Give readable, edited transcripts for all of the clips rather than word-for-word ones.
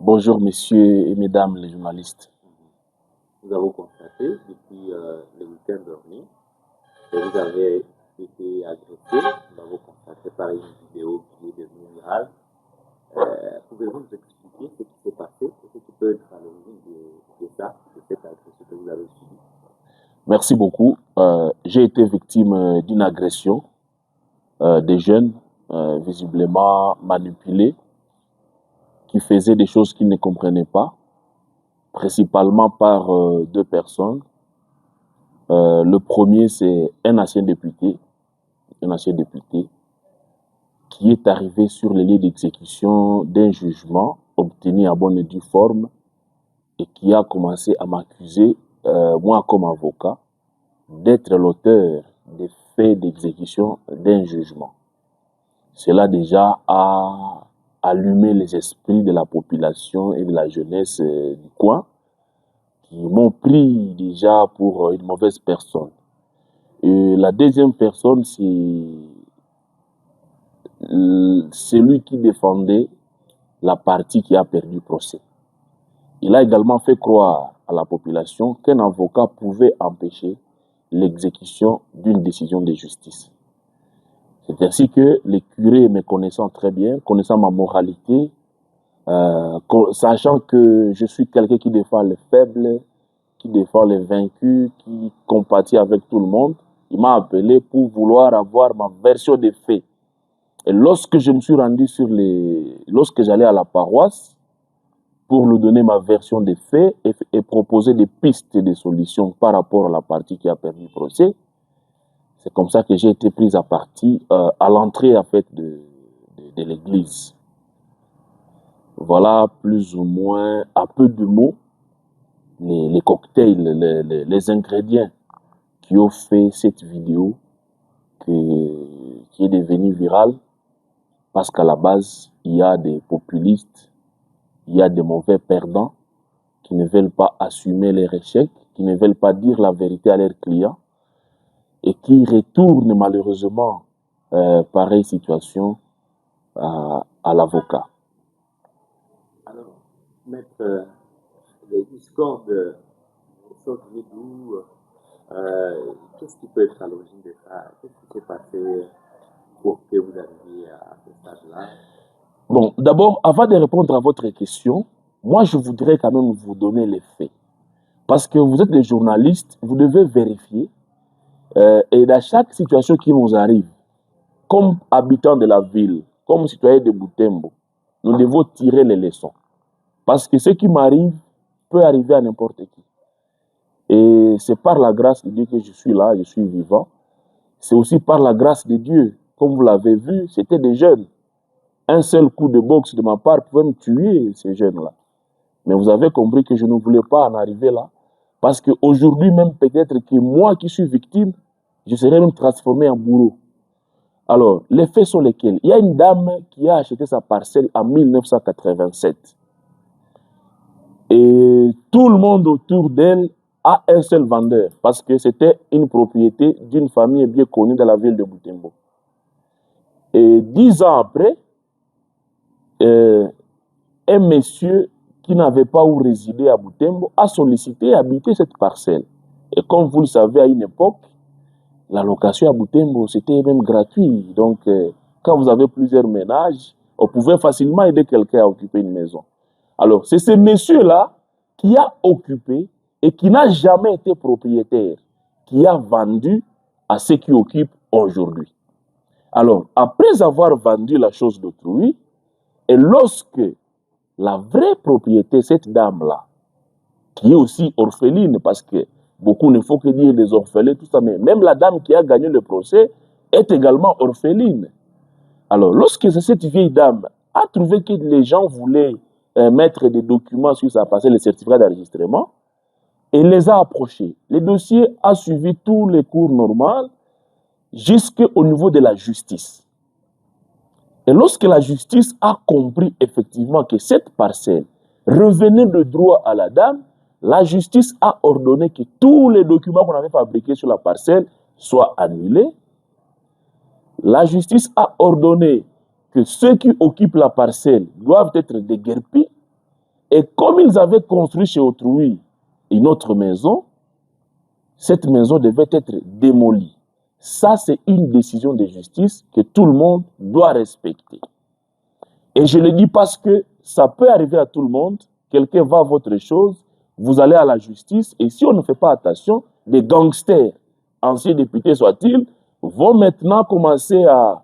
Bonjour messieurs et mesdames les journalistes. Nous avons constaté depuis le week-end dernier que vous avez été agressé. Nous avons constaté par une vidéo qui est devenue virale. Pouvez-vous nous expliquer ce qui s'est passé et ce qui peut être à l'origine de ça, de cette agression que vous avez subie? Merci beaucoup. J'ai été victime d'une agression des jeunes visiblement manipulés qui faisaient des choses qu'ils ne comprenaient pas, principalement par deux personnes. Le premier, c'est un ancien député qui est arrivé sur les lieux d'exécution d'un jugement obtenu à bonne et due forme et qui a commencé à m'accuser, moi comme avocat, d'être l'auteur des faits d'exécution d'un jugement. Cela déjà a allumé les esprits de la population et de la jeunesse du coin qui m'ont pris déjà pour une mauvaise personne. Et la deuxième personne, c'est celui qui défendait la partie qui a perdu le procès. Il a également fait croire à la population qu'un avocat pouvait empêcher l'exécution d'une décision de justice. C'est ainsi que les curés, me connaissant très bien, connaissant ma moralité, sachant que je suis quelqu'un qui défend les faibles, qui défend les vaincus, qui compatit avec tout le monde, il m'a appelé pour vouloir avoir ma version des faits. Et lorsque je me suis rendu lorsque j'allais à la paroisse, pour lui donner ma version des faits et proposer des pistes et des solutions par rapport à la partie qui a perdu le procès, c'est comme ça que j'ai été pris à partie à l'entrée en fait de l'église. Voilà plus ou moins à peu de mots les cocktails, les ingrédients qui ont fait cette vidéo qui est devenue virale parce qu'à la base, il y a des populistes, il y a des mauvais perdants qui ne veulent pas assumer leur échec, qui ne veulent pas dire la vérité à leurs clients et qui retournent malheureusement pareille situation à l'avocat. Alors, maître, les discours de Sokvidou, qu'est-ce qui peut être à l'origine de ça? Qu'est-ce qui s'est passé pour que vous arriviez à ce stade-là? Bon, d'abord, avant de répondre à votre question, moi, je voudrais quand même vous donner les faits. Parce que vous êtes des journalistes, vous devez vérifier. Et dans chaque situation qui nous arrive, comme habitants de la ville, comme citoyens de Butembo, nous devons tirer les leçons. Parce que ce qui m'arrive peut arriver à n'importe qui. Et c'est par la grâce de Dieu que je suis là, je suis vivant. C'est aussi par la grâce de Dieu. Comme vous l'avez vu, c'était des jeunes. Un seul coup de boxe de ma part pouvait me tuer, ces jeunes-là. Mais vous avez compris que je ne voulais pas en arriver là. Parce qu'aujourd'hui, même peut-être que moi qui suis victime, je serais même transformé en bourreau. Alors, les faits sont lesquels? Il y a une dame qui a acheté sa parcelle en 1987. Et tout le monde autour d'elle a un seul vendeur. Parce que c'était une propriété d'une famille bien connue dans la ville de Butembo. Et 10 ans après, un monsieur qui n'avait pas où résider à Butembo a sollicité et habité cette parcelle. Et comme vous le savez, à une époque, la location à Butembo, c'était même gratuit. Donc, quand vous avez plusieurs ménages, on pouvait facilement aider quelqu'un à occuper une maison. Alors, c'est ce monsieur-là qui a occupé et qui n'a jamais été propriétaire, qui a vendu à ceux qui occupent aujourd'hui. Alors, après avoir vendu la chose d'autrui, et lorsque la vraie propriété, cette dame-là, qui est aussi orpheline, parce que beaucoup ne faut que dire des orphelins, tout ça, mais même la dame qui a gagné le procès est également orpheline. Alors, lorsque cette vieille dame a trouvé que les gens voulaient mettre des documents sur sa parcelle, les certificats d'enregistrement, elle les a approchés. Le dossier a suivi tous les cours normaux jusqu'au niveau de la justice. Et lorsque la justice a compris effectivement que cette parcelle revenait de droit à la dame, la justice a ordonné que tous les documents qu'on avait fabriqués sur la parcelle soient annulés. La justice a ordonné que ceux qui occupent la parcelle doivent être déguerpis. Et comme ils avaient construit chez autrui une autre maison, cette maison devait être démolie. Ça, c'est une décision de justice que tout le monde doit respecter. Et je le dis parce que ça peut arriver à tout le monde. Quelqu'un va à votre chose, vous allez à la justice, et si on ne fait pas attention, des gangsters, anciens députés soient-ils, vont maintenant commencer à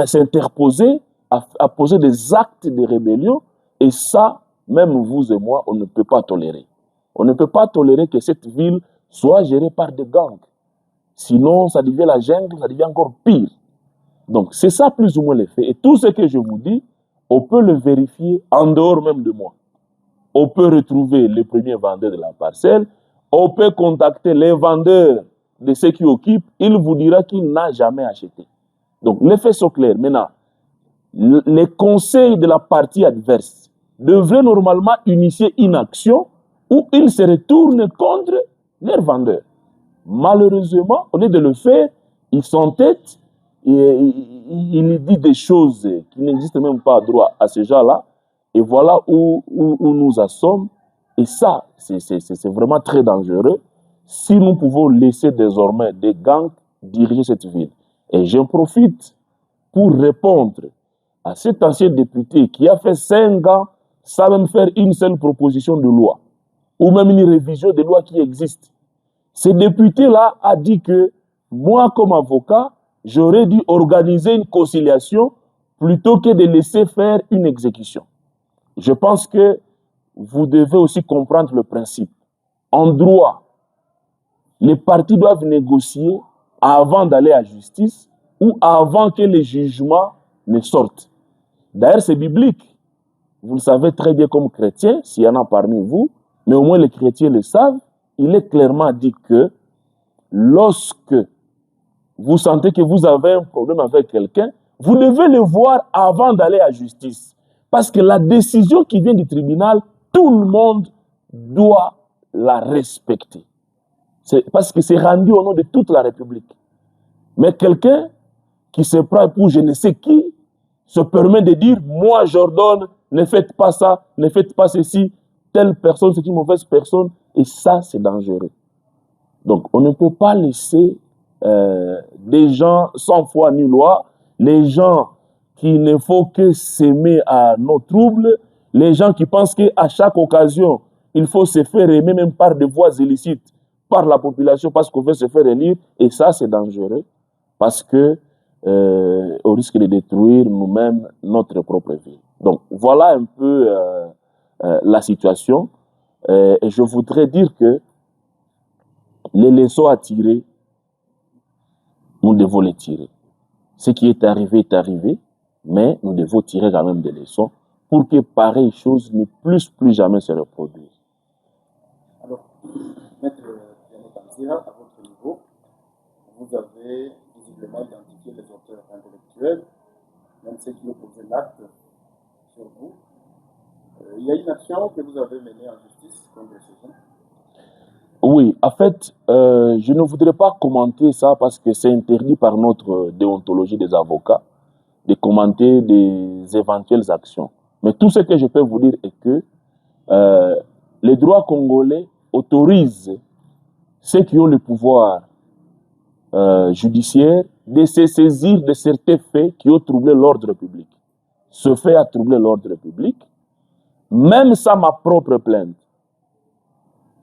s'interposer, à poser des actes de rébellion, et ça, même vous et moi, on ne peut pas tolérer. On ne peut pas tolérer que cette ville soit gérée par des gangs. Sinon, ça devient la jungle, ça devient encore pire. Donc, c'est ça plus ou moins les faits. Et tout ce que je vous dis, on peut le vérifier en dehors même de moi. On peut retrouver le premier vendeur de la parcelle, on peut contacter les vendeurs de ceux qui occupent, il vous dira qu'il n'a jamais acheté. Donc, les faits sont clairs. Maintenant, les conseils de la partie adverse devraient normalement initier une action où ils se retournent contre leurs vendeurs. Malheureusement, au lieu de le faire, ils s'entêtent et il dit des choses qui n'existent même pas droit à ces gens-là. Et voilà où nous en sommes. Et ça, c'est vraiment très dangereux si nous pouvons laisser désormais des gangs diriger cette ville. Et j'en profite pour répondre à cet ancien député qui a fait 5 ans sans même faire une seule proposition de loi ou même une révision des lois qui existent. Ce député-là a dit que moi, comme avocat, j'aurais dû organiser une conciliation plutôt que de laisser faire une exécution. Je pense que vous devez aussi comprendre le principe. En droit, les parties doivent négocier avant d'aller à la justice ou avant que les jugements ne sortent. D'ailleurs, c'est biblique. Vous le savez très bien comme chrétien, s'il y en a parmi vous, mais au moins les chrétiens le savent, il est clairement dit que lorsque vous sentez que vous avez un problème avec quelqu'un, vous devez le voir avant d'aller à la justice. Parce que la décision qui vient du tribunal, tout le monde doit la respecter. Parce que c'est rendu au nom de toute la République. Mais quelqu'un qui se prend pour je ne sais qui, se permet de dire, moi j'ordonne, ne faites pas ça, ne faites pas ceci, telle personne c'est une mauvaise personne, et ça c'est dangereux. Donc on ne peut pas laisser des gens sans foi ni loi, les gens qui ne font que s'aimer à nos troubles, les gens qui pensent qu'à chaque occasion, il faut se faire aimer même par des voies illicites par la population parce qu'on veut se faire élire, et ça c'est dangereux parce que on risque de détruire nous-mêmes notre propre vie. Donc voilà un peu la situation. Et je voudrais dire que les leçons à tirer, nous devons les tirer. Ce qui est arrivé, mais nous devons tirer quand même des leçons pour que pareille chose ne puisse plus jamais se reproduire. Alors, Maître Yannick Anzira, à votre niveau, vous avez visiblement identifié les auteurs intellectuels, même ceux qui opposaient l'acte sur vous. Il y a une action que vous avez menée en justice contre ces gens? Oui, en fait, je ne voudrais pas commenter ça parce que c'est interdit par notre déontologie des avocats de commenter des éventuelles actions. Mais tout ce que je peux vous dire est que les droits congolais autorisent ceux qui ont le pouvoir judiciaire de se saisir de certains faits qui ont troublé l'ordre public. Ce fait a troublé l'ordre public, même sans ma propre plainte.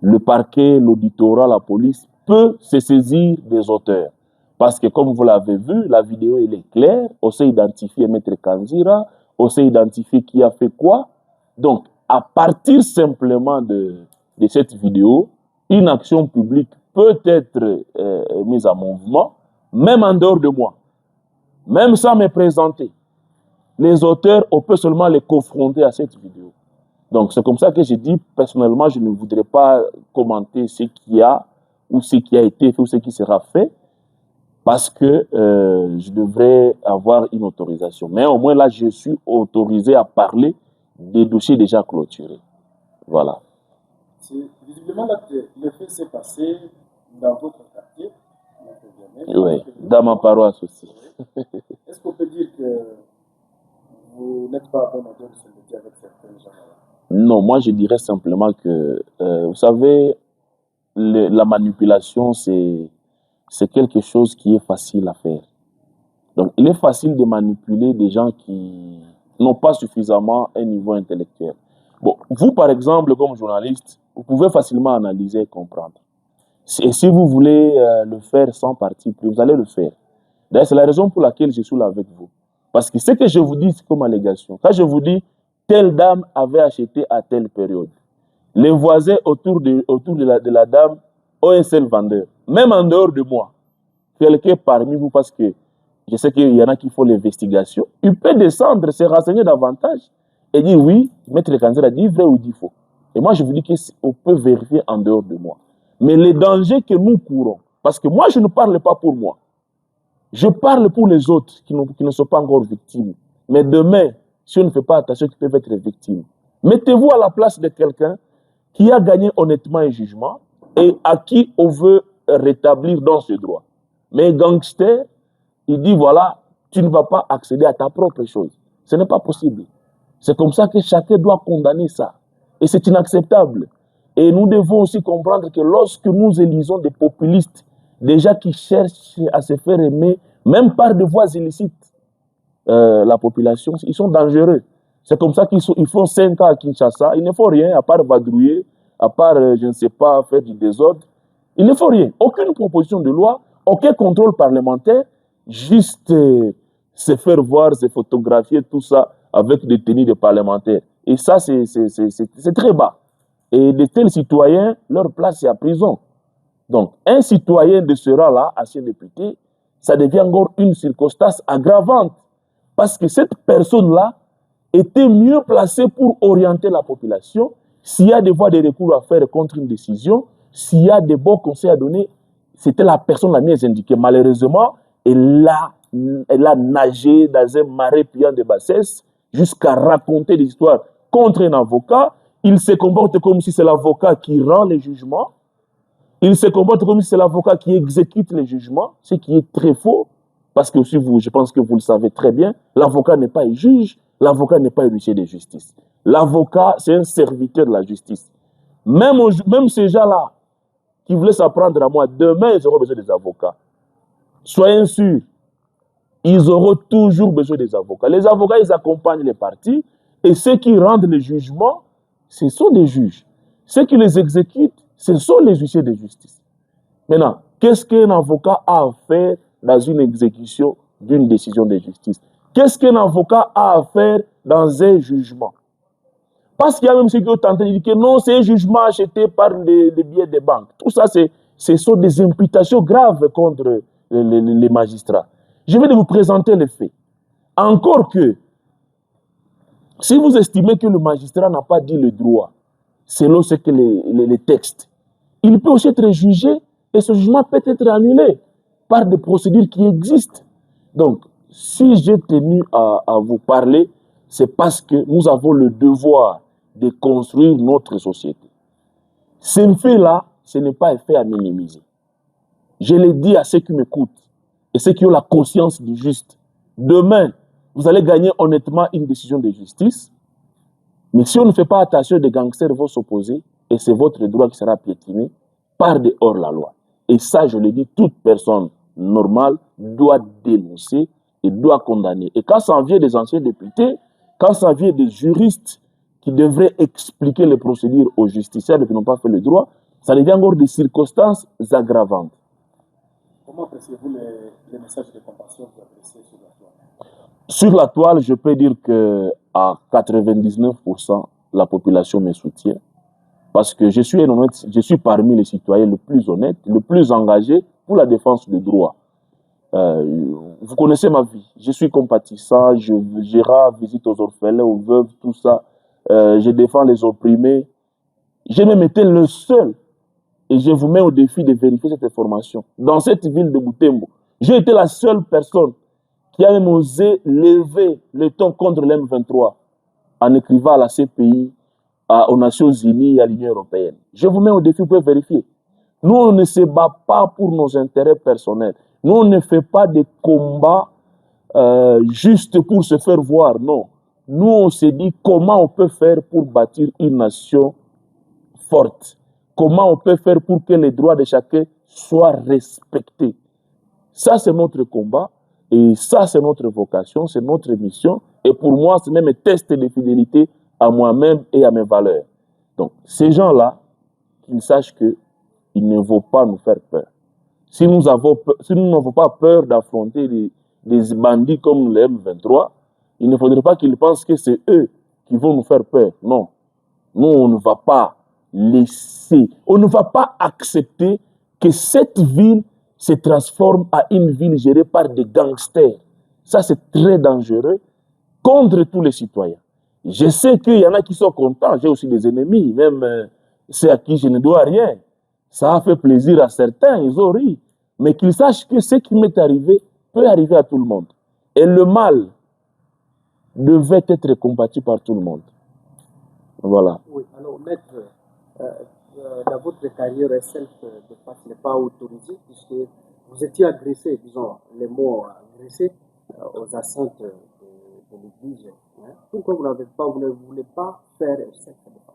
Le parquet, l'auditorat, la police peut se saisir des auteurs. Parce que comme vous l'avez vu, la vidéo elle est claire, on sait identifier Maître Kanzira, on sait identifier qui a fait quoi. Donc, à partir simplement de cette vidéo, une action publique peut être mise en mouvement, même en dehors de moi, même sans me présenter. Les auteurs, on peut seulement les confronter à cette vidéo. Donc, c'est comme ça que j'ai dit, personnellement, je ne voudrais pas commenter ce qu'il y a, ou ce qui a été fait, ou ce qui sera fait, parce que je devrais avoir une autorisation. Mais au moins, là, je suis autorisé à parler des dossiers déjà clôturés. Voilà. Visiblement, là, le fait s'est passé dans votre quartier. Oui, dans ma paroisse aussi. Est-ce qu'on peut dire que vous n'êtes pas bon en de se mettre avec certains gens-là? Non, moi je dirais simplement que, vous savez, la manipulation, c'est quelque chose qui est facile à faire. Donc, il est facile de manipuler des gens qui n'ont pas suffisamment un niveau intellectuel. Bon, vous, par exemple, comme journaliste, vous pouvez facilement analyser et comprendre. Et si vous voulez le faire sans parti pris, vous allez le faire. D'ailleurs, c'est la raison pour laquelle je suis là avec vous. Parce que ce que je vous dis, c'est comme allégation. Quand je vous dis, telle dame avait acheté à telle période, les voisins autour de la dame ont un seul vendeur. Même en dehors de moi, quelqu'un parmi vous, parce que je sais qu'il y en a qui font l'investigation, il peut descendre, se renseigner davantage et dire oui, Maître Kanzera dit vrai ou dit faux. Et moi, je vous dis qu'on peut vérifier en dehors de moi. Mais les dangers que nous courons, parce que moi, je ne parle pas pour moi. Je parle pour les autres qui ne sont pas encore victimes. Mais demain, si on ne fait pas attention, qui peuvent être victimes. Mettez-vous à la place de quelqu'un qui a gagné honnêtement un jugement et à qui on veut rétablir dans ce droit. Mais un gangster, il dit voilà, tu ne vas pas accéder à ta propre chose. Ce n'est pas possible. C'est comme ça que chacun doit condamner ça. Et c'est inacceptable. Et nous devons aussi comprendre que lorsque nous élisons des populistes, des gens qui cherchent à se faire aimer, même par des voies illicites, la population, ils sont dangereux. C'est comme ça qu'ils font 5 ans à Kinshasa, ils ne font rien à part vadrouiller, à part, je ne sais pas, faire du désordre. Il ne faut rien. Aucune proposition de loi, aucun contrôle parlementaire, juste se faire voir, se photographier, tout ça avec des tenues de parlementaires. Et ça, c'est très bas. Et de tels citoyens, leur place, c'est à prison. Donc, un citoyen de ce rang-là, ancien député, ça devient encore une circonstance aggravante. Parce que cette personne-là était mieux placée pour orienter la population. S'il y a des voies de recours à faire contre une décision, s'il y a des bons conseils à donner, c'était la personne la mieux indiquée. Malheureusement, elle a nagé dans un marais pliant de bassesse jusqu'à raconter des histoires contre un avocat. Il se comporte comme si c'est l'avocat qui rend les jugements. Il se comporte comme si c'est l'avocat qui exécute les jugements, ce qui est très faux, parce que aussi je pense que vous le savez très bien, l'avocat n'est pas un juge, l'avocat n'est pas un huissier de justice. L'avocat, c'est un serviteur de la justice. Même ces gens-là qui voulaient s'apprendre à moi, demain, ils auront besoin des avocats. Soyez sûrs, ils auront toujours besoin des avocats. Les avocats, ils accompagnent les parties, et ceux qui rendent les jugements, ce sont des juges. Ceux qui les exécutent, ce sont les huissiers de justice. Maintenant, qu'est-ce qu'un avocat a à faire dans une exécution d'une décision de justice? Qu'est-ce qu'un avocat a à faire dans un jugement? Parce qu'il y a même ceux qui ont tenté de dire que non, c'est un jugement acheté par les billets des banques. Tout ça, ce sont des imputations graves contre les magistrats. Je vais vous présenter les faits. Encore que, si vous estimez que le magistrat n'a pas dit le droit, selon ce que les textes, il peut aussi être jugé et ce jugement peut être annulé par des procédures qui existent. Donc, si j'ai tenu à vous parler, c'est parce que nous avons le devoir de construire notre société. Ce fait-là, ce n'est pas un fait à minimiser. Je l'ai dit à ceux qui m'écoutent et ceux qui ont la conscience du juste. Demain, vous allez gagner honnêtement une décision de justice. Mais si on ne fait pas attention, des gangsters vont s'opposer et c'est votre droit qui sera piétiné par des hors-la-loi. Et ça, je le dis, toute personne normale doit dénoncer et doit condamner. Et quand ça vient des anciens députés, quand ça vient des juristes qui devraient expliquer les procédures aux justiciables qui n'ont pas fait le droit, ça devient encore des circonstances aggravantes. Comment appréciez-vous les messages de compassion que vous appréciez sur la toile? Sur la toile, je peux dire qu'à 99%, la population me soutient. Parce que je suis parmi les citoyens le plus honnête, le plus engagé pour la défense des droits. Vous connaissez ma vie. Je suis compatissant, je rends visite aux orphelins, aux veuves, tout ça. Je défends les opprimés. J'ai même été le seul, et je vous mets au défi de vérifier cette information. Dans cette ville de Butembo, j'ai été la seule personne qui a même osé lever le ton contre l'M23 en écrivant à la CPI, aux Nations Unies et à l'Union européenne. Je vous mets au défi, vous pouvez vérifier. Nous, on ne se bat pas pour nos intérêts personnels. Nous, on ne fait pas des combats juste pour se faire voir, non. nous, on s'est dit comment on peut faire pour bâtir une nation forte. Comment on peut faire pour que les droits de chacun soient respectés. Ça, c'est notre combat. Et ça, c'est notre vocation, c'est notre mission. Et pour moi, c'est même un test de fidélité à moi-même et à mes valeurs. Donc, ces gens-là, qu'ils sachent qu'ils ne vont pas nous faire peur. Si nous n'avons pas peur d'affronter des bandits comme les M23, il ne faudrait pas qu'ils pensent que c'est eux qui vont nous faire peur. Non. Nous, on ne va pas laisser, on ne va pas accepter que cette ville se transforme à une ville gérée par des gangsters. Ça, c'est très dangereux contre tous les citoyens. Je sais qu'il y en a qui sont contents, j'ai aussi des ennemis, même ceux à qui je ne dois rien. Ça a fait plaisir à certains, ils ont ri. Mais qu'ils sachent que ce qui m'est arrivé peut arriver à tout le monde. Et le mal devait être combattu par tout le monde. Voilà. Oui, alors maître, dans votre carrière, self-défense n'est pas autorisée puisque vous étiez agressé, disons, les mots agressés aux enceintes de l'église. Hein. Pourquoi vous ne voulez pas faire self-défense?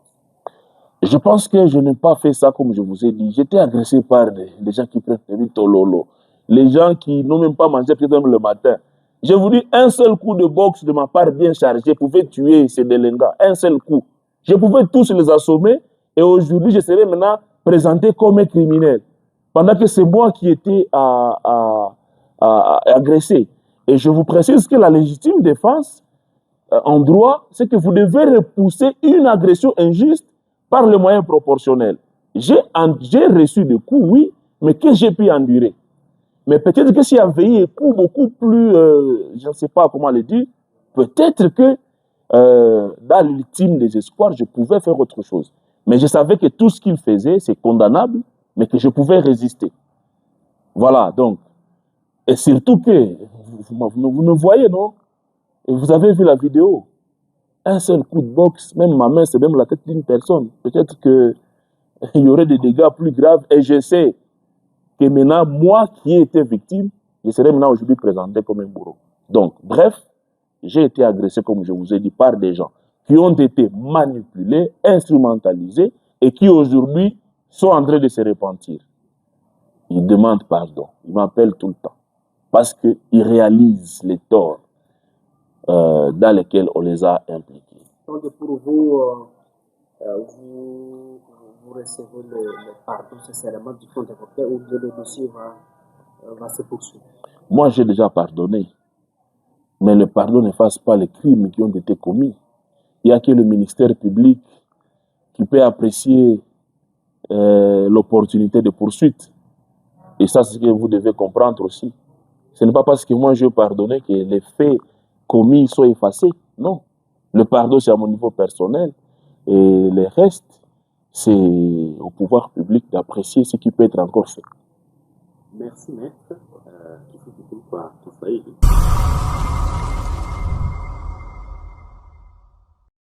Je pense que je n'ai pas fait ça comme je vous ai dit. J'étais agressé par des gens qui prennent des tololo. Les gens qui n'ont même pas mangé peut-être même le matin. Je vous dis, un seul coup de boxe de ma part bien chargé pouvait tuer ces délinquants. Un seul coup. Je pouvais tous les assommer et aujourd'hui, je serais maintenant présenté comme un criminel. Pendant que c'est moi qui étais agressé. Et je vous précise que la légitime défense en droit, c'est que vous devez repousser une agression injuste par le moyen proportionnel. J'ai reçu des coups, oui, mais que j'ai pu endurer. Mais peut-être que s'il y avait eu un coup beaucoup plus, je ne sais pas comment le dire, peut-être que dans l'ultime des espoirs, je pouvais faire autre chose. Mais je savais que tout ce qu'il faisait, c'est condamnable, mais que je pouvais résister. Voilà, donc. Et surtout que, vous me voyez, non? Et vous avez vu la vidéo. Un seul coup de boxe, même ma main, c'est même la tête d'une personne. Peut-être qu'il y aurait des dégâts plus graves. Et je sais que maintenant, moi qui ai été victime, je serai maintenant aujourd'hui présenté comme un bourreau. Donc, bref, j'ai été agressé, comme je vous ai dit, par des gens qui ont été manipulés, instrumentalisés et qui aujourd'hui sont en train de se repentir. Ils demandent pardon. Ils m'appellent tout le temps parce qu'ils réalisent les torts dans lesquels on les a impliqués. Donc pour vous, vous recevez le pardon sincèrement du fond de votre cœur ou le dossier va se poursuivre? Moi, j'ai déjà pardonné. Mais le pardon n'efface pas les crimes qui ont été commis. Il n'y a que le ministère public qui peut apprécier l'opportunité de poursuite. Et ça, c'est ce que vous devez comprendre aussi. Ce n'est pas parce que moi, je pardonne que les faits commis sont effacés. Non. Le pardon, c'est à mon niveau personnel. Et le reste, c'est au pouvoir public d'apprécier ce qui peut être encore fait. Merci, maître. Qui fait par tout